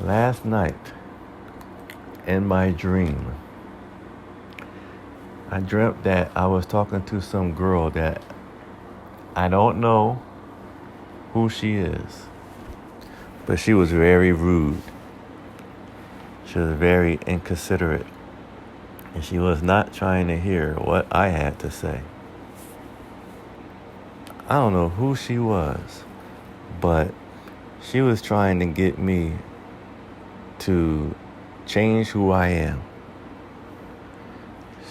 Last night, in my dream, I dreamt that I was talking to some girl that I don't know who she is, but she was very rude. She was very inconsiderate, and she was not trying to hear what I had to say. I don't know who she was, but she was trying to get me to change who I am.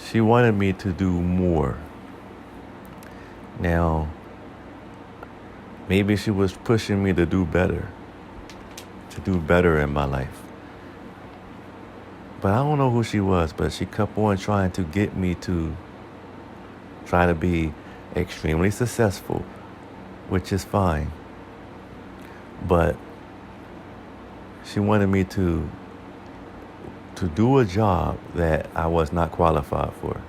She wanted me to do more. Now, maybe she was pushing me to do better in my life. But I don't know who she was, but she kept on trying to get me to try to be extremely successful, which is fine. But she wanted me to do a job that I was not qualified for.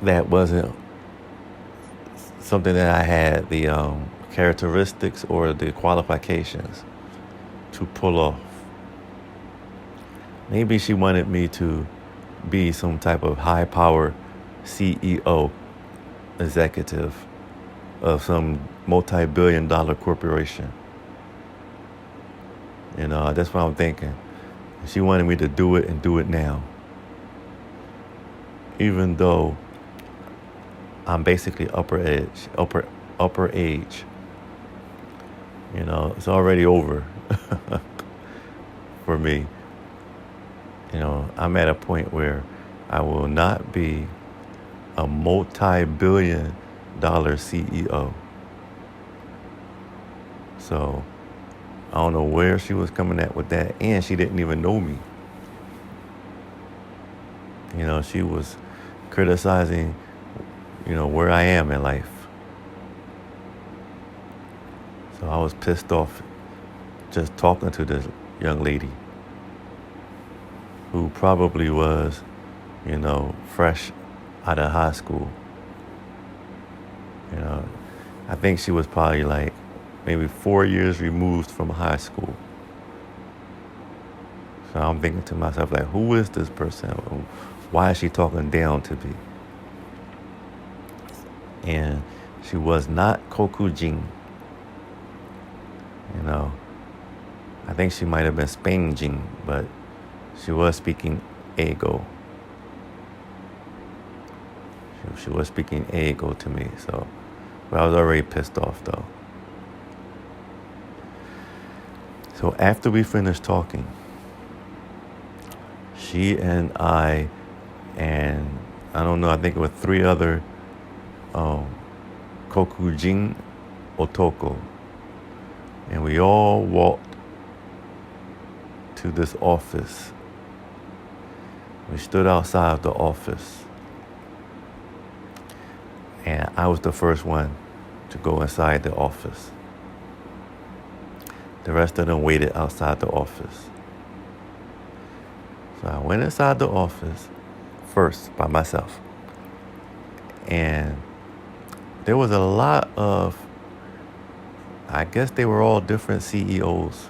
That wasn't something that I had the characteristics or the qualifications to pull off. Maybe she wanted me to be some type of high power CEO executive of some multi-billion-dollar corporation. That's what I'm thinking. She wanted me to do it and do it now. Even though I'm basically upper age. It's already over for me. I'm at a point where I will not be a multi-billion-dollar CEO. So I don't know where she was coming at with that, and she didn't even know me. She was criticizing, where I am in life. So I was pissed off just talking to this young lady who probably was, fresh out of high school. I think she was probably like maybe 4 years removed from high school. So I'm thinking to myself, like, who is this person? Why is she talking down to me? And she was not Kokujin. I think she might have been Spanjing, but she was speaking Ego. She was speaking Ego to me, but I was already pissed off though. So after we finished talking, she and I don't know, I think it was 3 other Kokujin Otoko, and we all walked to this office. We stood outside of the office, and I was the first one to go inside the office. The rest of them waited outside the office. So I went inside the office first by myself, and there was a lot of, I guess they were all different CEOs,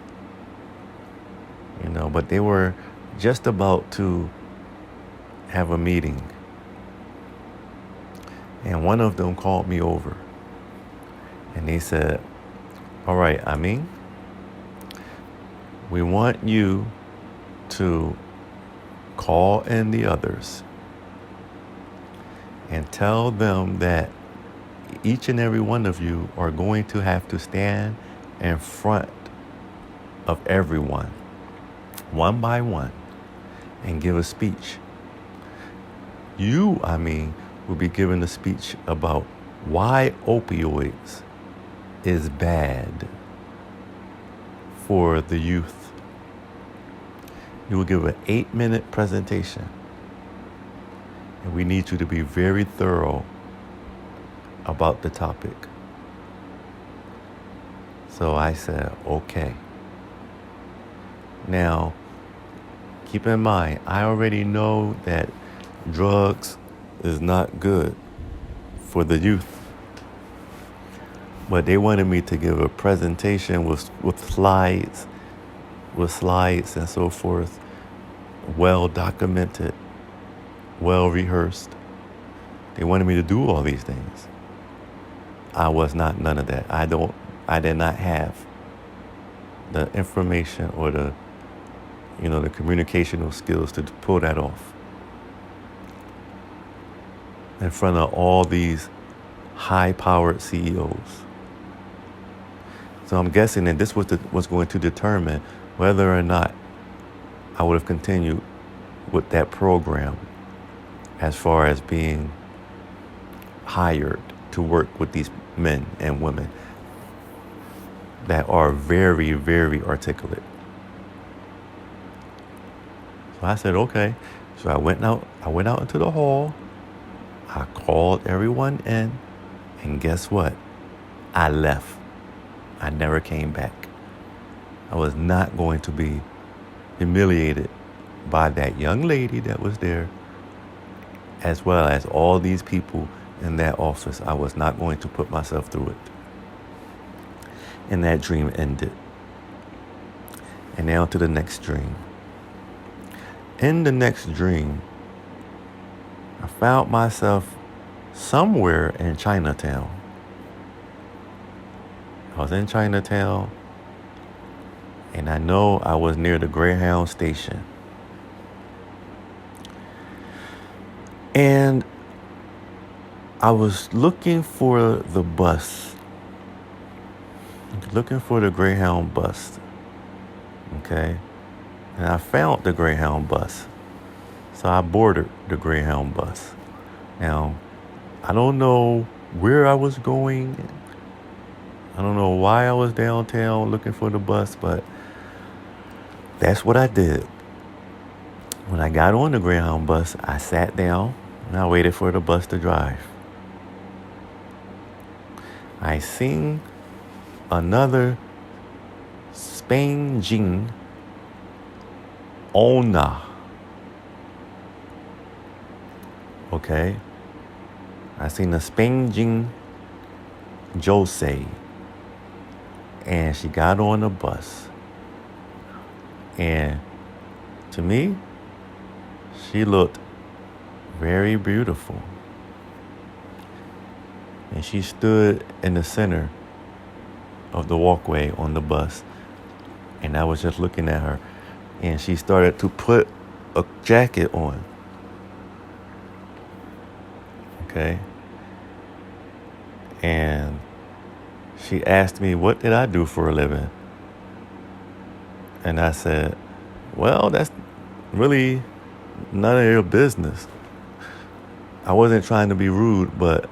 but they were just about to have a meeting. And one of them called me over, and they said, all right, Amin, we want you to call in the others and tell them that each and every one of you are going to have to stand in front of everyone, one by one, and give a speech. You, will be giving a speech about why opioids is bad for the youth. You will give an 8-minute presentation, and we need you to be very thorough about the topic. So I said, okay. Now, keep in mind, I already know that drugs is not good for the youth. But they wanted me to give a presentation with slides with slides and so forth, well documented, well rehearsed. They wanted me to do all these things. I was not none of that. I did not have the information or the communicational skills to pull that off in front of all these high-powered CEOs. So I'm guessing that this was going to determine whether or not I would have continued with that program as far as being hired to work with these men and women that are very, very articulate. So I said, okay. So I went out into the hall. I called everyone in, and guess what? I left. I never came back. I was not going to be humiliated by that young lady that was there, as well as all these people in that office. I was not going to put myself through it. And that dream ended. And now to the next dream. In the next dream, I found myself somewhere in Chinatown. I was in Chinatown, and I know I was near the Greyhound station. And I was looking for the bus, looking for the Greyhound bus, okay? And I found the Greyhound bus. So I boarded the Greyhound bus. Now, I don't know where I was going. I don't know why I was downtown looking for the bus, but that's what I did. When I got on the Greyhound bus, I sat down and I waited for the bus to drive. I seen another Spain Jing Ona. Okay? I seen a Spain Jing Jose. And she got on the bus. And to me, she looked very beautiful. And she stood in the center of the walkway on the bus. And I was just looking at her. And she started to put a jacket on. Okay? And she asked me, what did I do for a living? And I said, well, that's really none of your business. I wasn't trying to be rude, but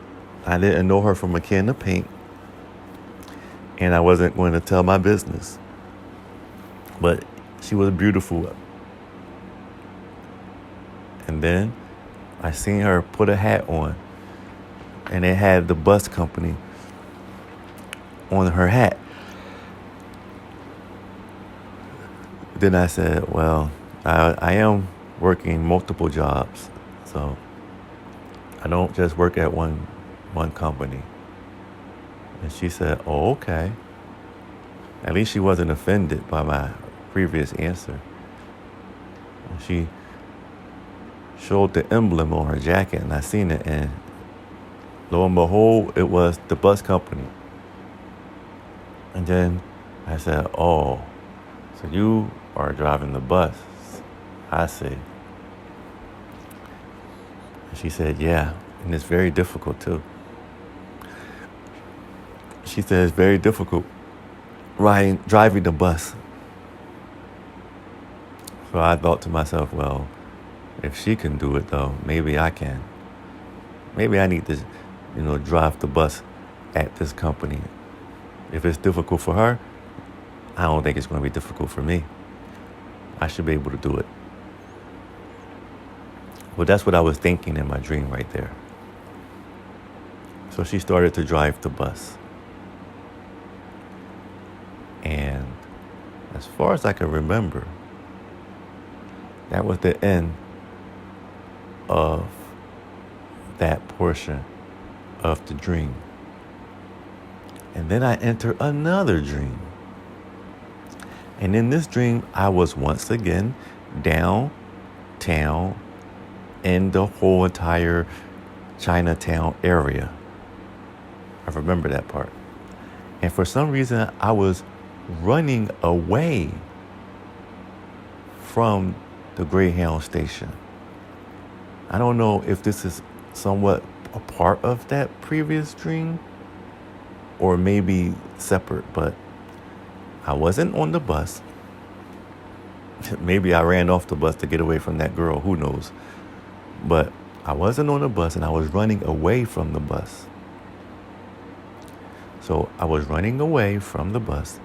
I didn't know her from a can of paint. And I wasn't going to tell my business. But she was beautiful. And then I seen her put a hat on. And it had the bus company on her hat. Then I said, well, I am working multiple jobs. So I don't just work at one company. And she said, oh, okay. At least she wasn't offended by my previous answer. And she showed the emblem on her jacket, and I seen it, and lo and behold, it was the bus company. And then I said, oh, so you are driving the bus. I see. And she said, yeah, and it's very difficult too. She said it's very difficult driving the bus. So I thought to myself, well, if she can do it though, maybe I can. Maybe I need to, drive the bus at this company. If it's difficult for her, I don't think it's going to be difficult for me. I should be able to do it. Well, that's what I was thinking in my dream right there. So she started to drive the bus. And as far as I can remember, that was the end of that portion of the dream. And then I entered another dream. And in this dream, I was once again downtown in the whole entire Chinatown area. I remember that part. And for some reason, I was running away from the Greyhound station. I don't know if this is somewhat a part of that previous dream or maybe separate, but I wasn't on the bus. Maybe I ran off the bus to get away from that girl, who knows. But I wasn't on the bus and I was running away from the bus. So I was running away from the bus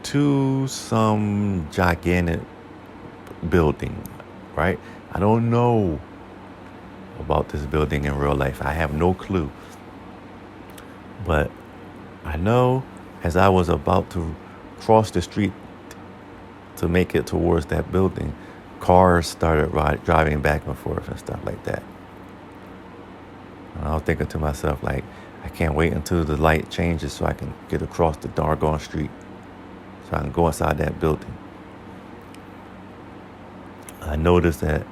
to some gigantic building, right? I don't know about this building in real life. I have no clue. But I know as I was about to cross the street to make it towards that building, cars started driving back and forth and stuff like that. And I was thinking to myself, like, I can't wait until the light changes so I can get across the doggone street so I can go inside that building. I noticed that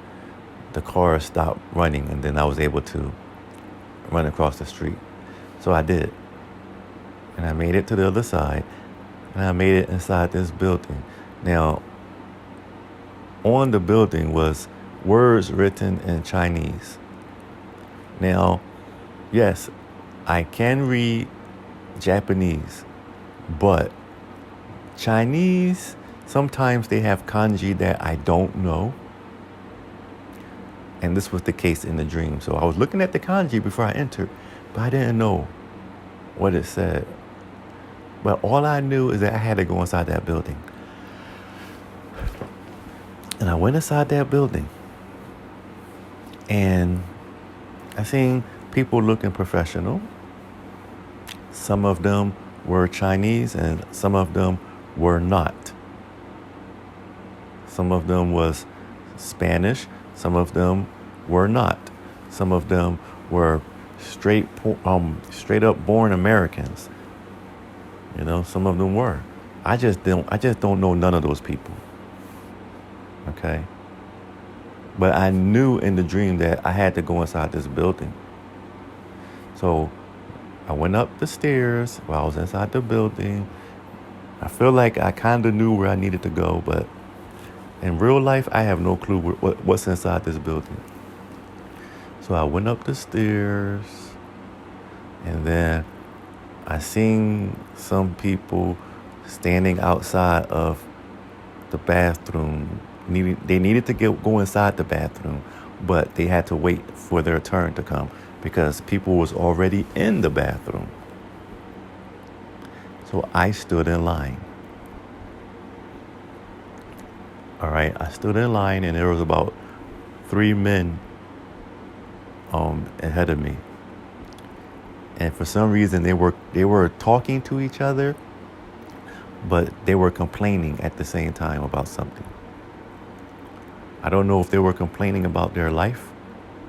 the car stopped running and then I was able to run across the street. So I did. And I made it to the other side and I made it inside this building. Now, on the building was words written in Chinese. Now, yes, I can read Japanese, but Chinese, sometimes they have kanji that I don't know. And this was the case in the dream. So I was looking at the kanji before I entered, but I didn't know what it said. But all I knew is that I had to go inside that building. And I went inside that building. And I seen people looking professional. Some of them were Chinese and some of them were not. Some of them was Spanish. Some of them were not. Some of them were straight up born Americans. You know, some of them were. I just don't know none of those people. Okay? But I knew in the dream that I had to go inside this building. So I went up the stairs while I was inside the building. I feel like I kind of knew where I needed to go, but in real life, I have no clue what's inside this building. So I went up the stairs, and then I seen some people standing outside of the bathroom. They needed to go inside the bathroom, but they had to wait for their turn to come because people was already in the bathroom. So I stood in line. All right, I stood in line and there was about 3 men ahead of me. And for some reason they were talking to each other, but they were complaining at the same time about something. I don't know if they were complaining about their life,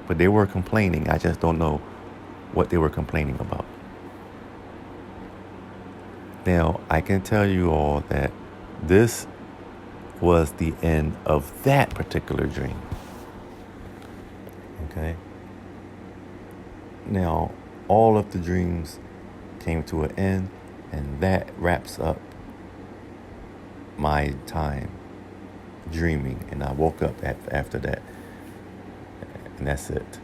but they were complaining. I just don't know what they were complaining about. Now, I can tell you all that this was the end of that particular dream. Okay? Now, all of the dreams came to an end, and that wraps up my time dreaming. And I woke up after that, and that's it.